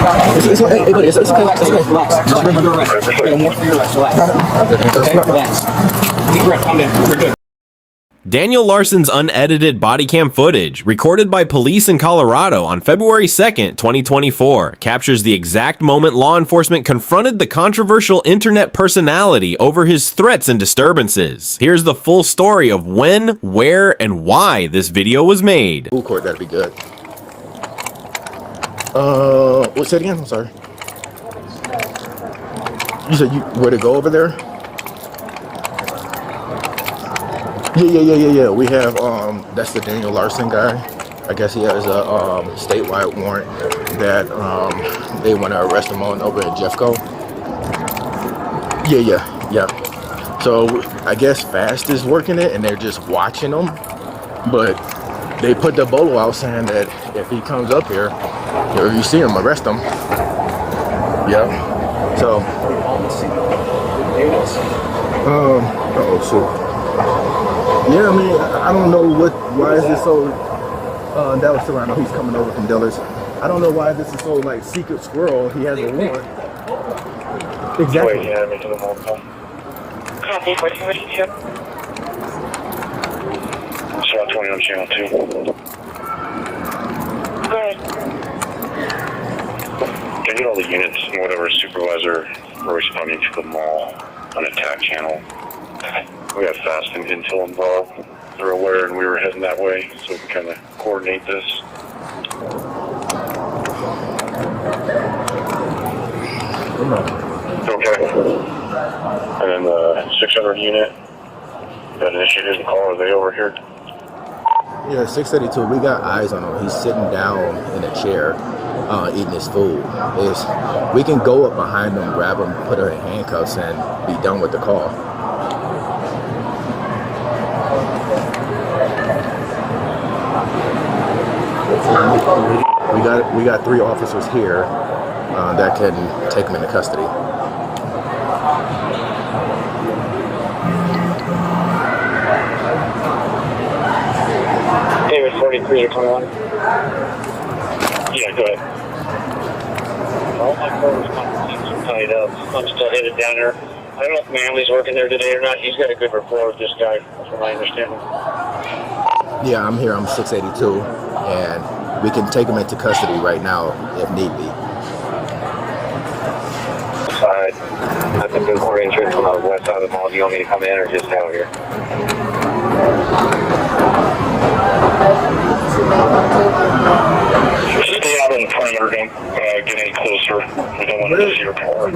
It's okay. Hey, buddy, it's okay. Relax. Just remember to rest. Okay, relax. Deep breath. Calm down. We're good. Daniel Larson's unedited body cam footage, recorded by police in Colorado on February 2nd, 2024, captures the exact moment law enforcement confronted the controversial internet personality over his threats and disturbances. Here's the full story of when, where, and why this video was made. Food court, that'd be good. What's that again? I'm sorry. You said where to go over there? Yeah. We have, that's the Daniel Larson guy. I guess he has a statewide warrant that they want to arrest him on over in Jeffco. Yeah. So I guess Fast is working it and they're just watching him. But they put the bolo out saying that if he comes up here, or you see him, arrest him. Yeah. So, oh shoot. Yeah, I mean, I don't know why is this so, Dallas Serrano, he's coming over from Dillard's. I don't know why this is so, like, secret squirrel. He has a warrant. Exactly. Wait, yeah, to the mall. Copy, what do you do? SWAT 20 on channel 2. Go ahead. Can get all the units and whatever supervisor are responding to the mall on attack channel. We have Fast and Intel involved. They're aware and we were heading that way, so we can kind of coordinate this. Okay. And then the 600 unit that initiated the call, are they over here? Yeah, 632. We got eyes on him. He's sitting down in a chair, eating his food. We can go up behind him, grab him, put her in handcuffs, and be done with the call. We got 3 officers here that can take him into custody. David 43 or 21. Yeah, go ahead. All my phones are tied up. I'm still headed down there. I don't know if Manley's working there today or not. He's got a good rapport with this guy, from my understanding. Yeah, I'm here. I'm 682, and we can take him into custody right now if need be. I think there's more entrance on the west side of the mall. Do you want me to come in or just out here? Stay out on the perimeter. Don't get any closer. We don't want to see your car.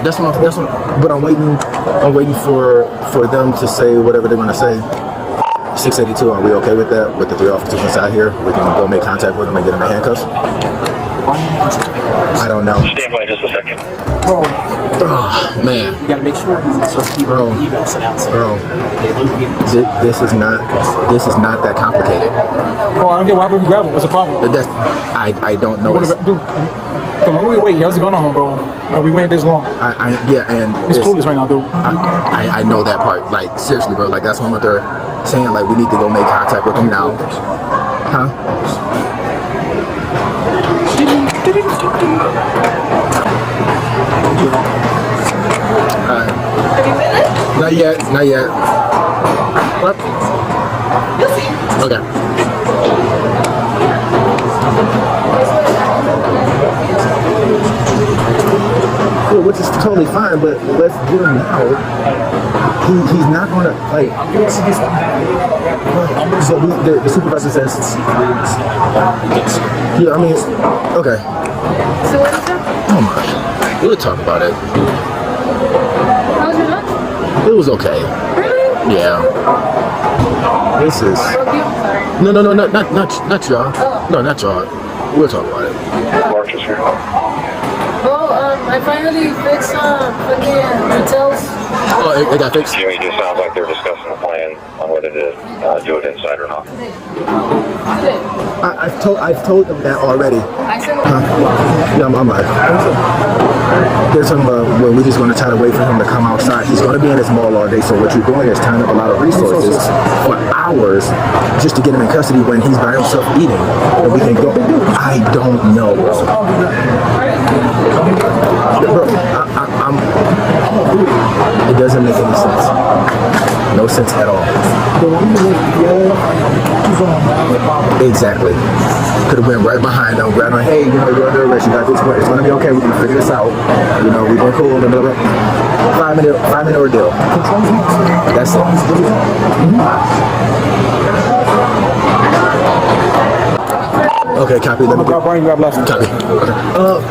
That's what I'm waiting for them to say whatever they're gonna say. 682, are we okay with that? With the 3 officers inside here, we can go make contact with them and get them in handcuffs. I don't know. Stand by just a second. Oh man. You gotta make sure Bro, this is not that complicated. Oh, I don't get why we grab him. What's the problem? I don't know. Come on, wait. How's it going on, bro? We waited this long. Yeah, and it's clueless right now, dude. I know that part. Like seriously, bro. Like that's what they're saying. Like we need to go make contact with him now. Huh? Not yet. What? Okay. Well, which is totally fine, but let's get him now. He's not gonna like. So the supervisor says. Yeah, I mean, okay. So what is that? Oh my, we'll talk about it. How was your lunch? It was okay. Really? Yeah. This is. No, not y'all. Oh. No, not y'all. We'll talk about it. Mark is here. I finally fixed fucking hotels. Oh, it got fixed? It just sounds like they're discussing a plan on whether to do it inside or not. I've told them that already. Yeah, I'm like, there's some where we're just going to try to wait for him to come outside. He's going to be in this mall all day, so what you're doing is tying up a lot of resources for hours just to get him in custody when he's by himself eating. And we can go. I don't know. Bro, it doesn't make any sense. No sense at all. Exactly. Could have went right behind them, grabbed on, hey, you're under arrest, you got this way. It's gonna be okay, we're gonna figure this out. We're gonna cool and blah, blah. 5-minute ordeal. That's it. Okay, copy. Let me grab Brian, grab Larson. Copy. Okay.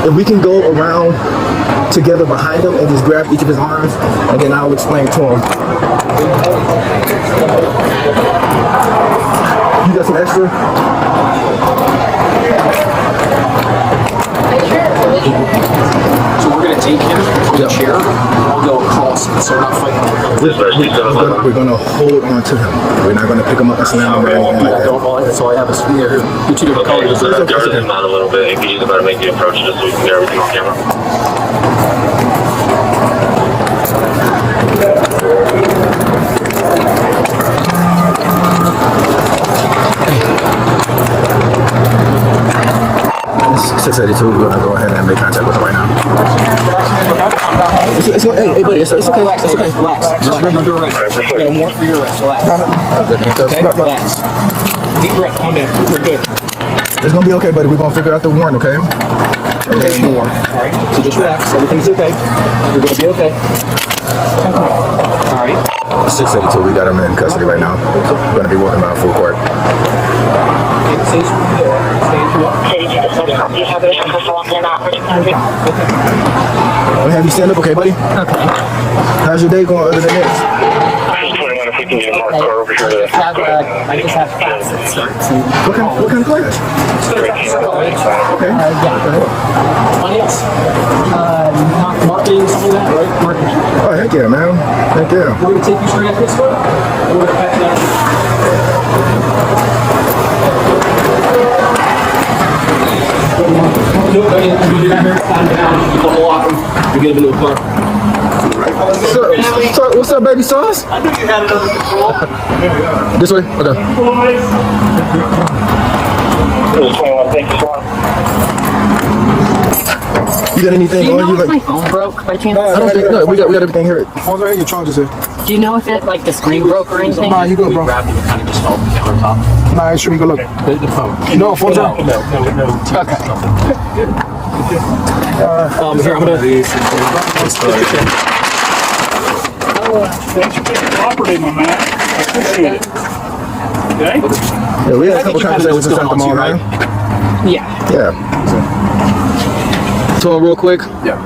If we can go around together behind him and just grab each of his arms, and then I'll explain to him. You got some extra? So we're gonna take him from the chair. I'll go across, so we're not fighting. We're gonna hold on to him. We're not gonna pick him up and slam him or anything like that. That's all I have is here. You two different colors. Guard him out a little bit. If he's about to make the approach, just so we can get everything on camera. It's 682. We're gonna go ahead and make contact with him right now. Hey, buddy, it's okay. Relax. It's okay. Relax. Just remember to arrest. We got more for your arrest. Relax. Okay. Relax. Deep breath. Calm down. We're good. It's gonna be okay, buddy. We're gonna figure out the warrant, okay? Okay. More. All right. So just relax. Everything's okay. You're gonna be okay. All right. 682. We got him in custody right now. We're gonna be walking around full court. I'll have you stand up, okay, buddy? Okay. How's your day going other than this? If we can get a marked car over here to I just have class that starts. What kind of class? Okay. What else? Marketing, something like that, right? Marketing. Oh, heck yeah, man. Heck yeah. We're going to take you straight up this way. We're going to pass down. What's up, baby sauce? I knew you had it under control. This way? Okay. 21, thank you, Swan. You got anything Do you on know you? if my phone broke by chance? I don't think, no, we got everything here. Phone's right here, your charger's here. Do you know if it, like, the screen broke or anything? Nah, you good, bro. Grabbed it and kind of just fell off the countertop. Nah, it's sure we go look. The phone. No, phone's out. No. Okay. Here, I'm gonna. Thanks for cooperating, my man. I appreciate it. Okay? Yeah, we had a couple conversations inside the mall, man. Yeah. Yeah. Tell him real quick. Yeah.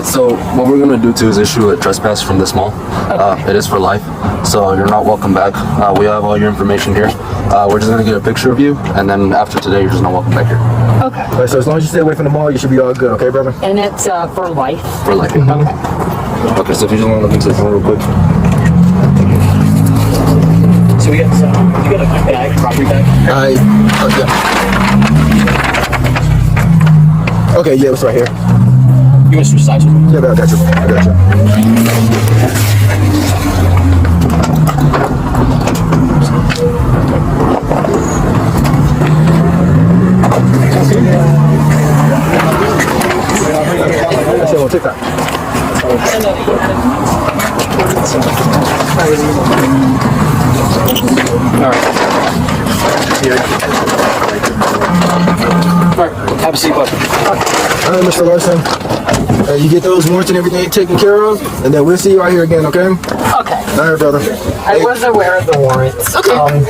So what we're gonna do too is issue a trespass from this mall. It is for life, so you're not welcome back. We have all your information here. We're just gonna get a picture of you, and then after today, you're just not welcome back here. Okay. All right, so as long as you stay away from the mall, you should be all good, okay, brother? And it's for life. For life. Okay, so if you just want to look into the phone real quick. So we got some. You got a bag, property bag. Yeah. Okay, yeah, it's right here. You want to switch sides with me? Yeah, I got you. I said on TikTok. Have a seat, bud. All right, Mr. Larson. You get those warrants and everything taken care of, and then we'll see you out here again, okay? Okay. All right, brother. I was aware of the warrants. Okay.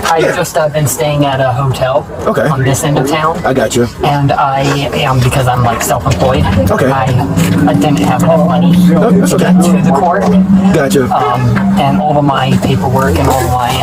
I just been staying at a hotel Okay. on this end of town. I got you. And I am, because I'm like self-employed, Okay. I didn't have enough money that's to okay. get to the court. Got you. And all of my paperwork and all of my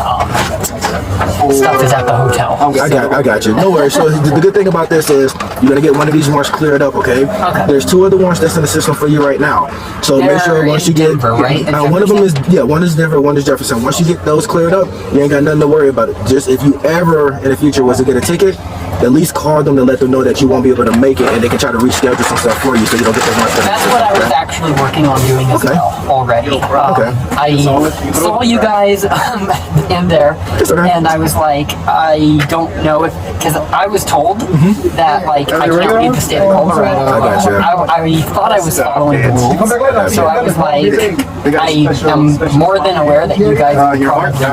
stuff is at the hotel. I got you. No worries. So the good thing about this is you're gonna get one of these warrants cleared up, okay? Okay. There's 2 other warrants that's in the system for you right now. So make sure They're once in you get Denver, right? In one of them is Jefferson? one is Denver, one is Jefferson. Once you get those cleared up, you ain't got nothing to worry about it. Just if you ever in the future was to get a ticket, at least call them to let them know that you won't be able to make it, and they can try to reschedule some stuff for you so you don't get those warrants. That's what I was actually working on doing as Okay. well already. Okay. I saw you guys in there, okay. and I was like, I don't know if, because I was told that like I can't leave the state of Colorado. I got you. I thought I was following the rules, so I was like, I am more than aware that you guys probably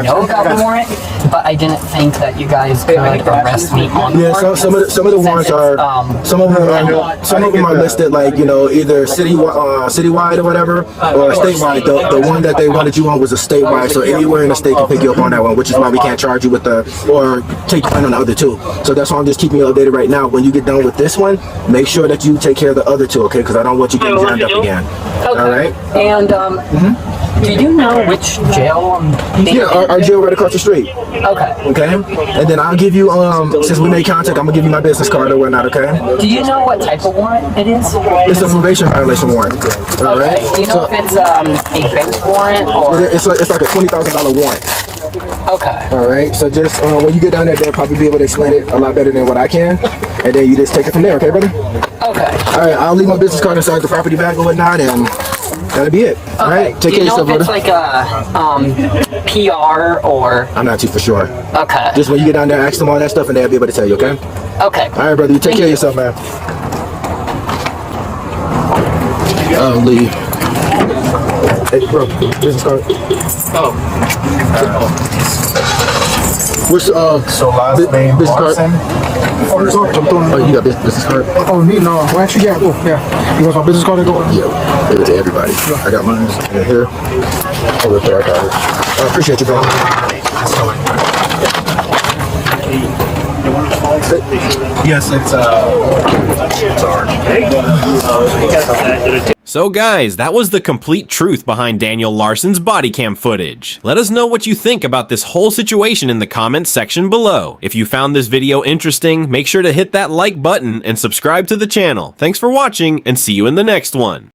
know about the warrant, but I didn't think that you guys could arrest me on the Yeah, warrant. some of the warrants are some of them are listed like either citywide or whatever or statewide. The one that they wanted you on was a statewide, so anywhere in the state can pick you up on that one, which is why we can't charge you with or take you in on the other 2. So that's why I'm just keeping you updated right now. When you get done with this one, make sure that you take care of the other 2, okay? Because I don't want you getting jammed up again. Okay. All right. And do you know which jail I'm being Yeah, our jail right across the street. Okay. Okay, and then I'll give you since we made contact, I'm gonna give you my business card or whatnot. Okay. Do you know what type of warrant it is? It's a probation violation warrant. All right. Okay. Do you know if it's a bench warrant or? It's like a $20,000 warrant. Okay. All right. So just when you get down there, they'll probably be able to explain it a lot better than what I can, and then you just take it from there. Okay, brother? Okay. All right. I'll leave my business card inside the property bag or whatnot, and that'll be it. All right. Take care of yourself, Do you know brother. if it's like a PR or? I'm not too for sure. Okay. Just when you get down there, ask them all that stuff, and they'll be able to tell you. Okay. Okay. All right, brother. You take care of yourself, man. Lee. Hey, bro, business card. Oh. What's So last name business card? Larson. Oh, you got business card? Oh, me? No. Well, actually, yeah. Oh, yeah. You want my business card to go? Yeah, give it to everybody. I got mine in here. Over there, I got it. I appreciate you, bro. Yes, it's So guys, that was the complete truth behind Daniel Larson's body cam footage. Let us know what you think about this whole situation in the comments section below. If you found this video interesting, make sure to hit that like button and subscribe to the channel. Thanks for watching, and see you in the next one.